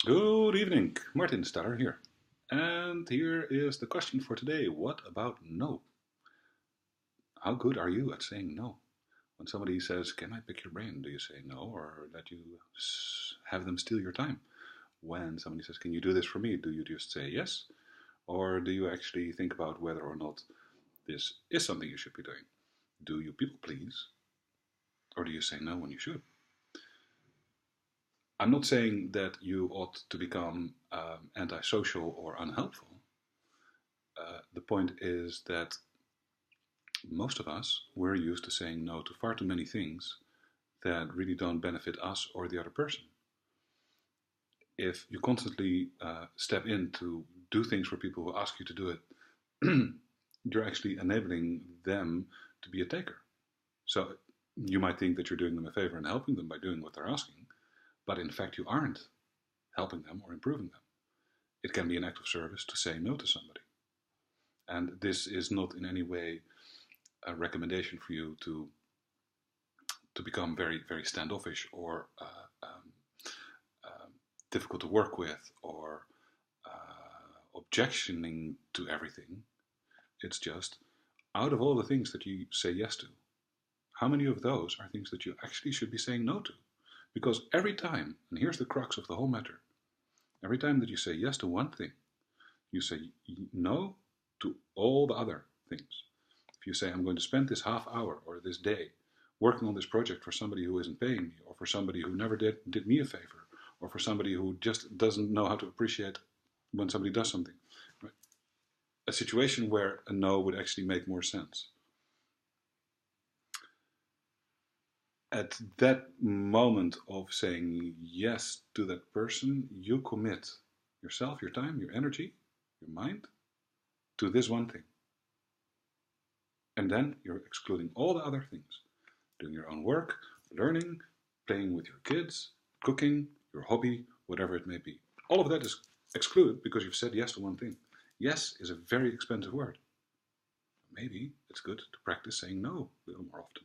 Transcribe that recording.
Good evening, Martin Starr here. And here is the question for today. What about no? How good are you at saying no? When somebody says, "Can I pick your brain?" do you say no, or let you have them steal your time? When somebody says, "Can you do this for me?" do you just say yes? Or do you actually think about whether or not this is something you should be doing? Do you people please? Or do you say no when you should? I'm not saying that you ought to become antisocial or unhelpful. The point is that most of us, we're used to saying no to far too many things that really don't benefit us or the other person. If you constantly step in to do things for people who ask you to do it, you're actually enabling them to be a taker. So you might think that you're doing them a favor and helping them by doing what they're asking, but in fact you aren't helping them or improving them. It can be an act of service to say no to somebody. And this is not in any way a recommendation for you to become very, very standoffish or difficult to work with or objectioning to everything. It's just, out of all the things that you say yes to, how many of those are things that you actually should be saying no to? Because every time, and here's the crux of the whole matter, every time that you say yes to one thing, you say no to all the other things. If you say, "I'm going to spend this half hour or this day working on this project for somebody who isn't paying me, or for somebody who never did me a favor, or for somebody who just doesn't know how to appreciate when somebody does something," right? A situation where a no would actually make more sense. At that moment of saying yes to that person, you commit yourself, your time, your energy, your mind to this one thing. And then you're excluding all the other things. Doing your own work, learning, playing with your kids, cooking, your hobby, whatever it may be. All of that is excluded because you've said yes to one thing. Yes is a very expensive word. Maybe it's good to practice saying no a little more often.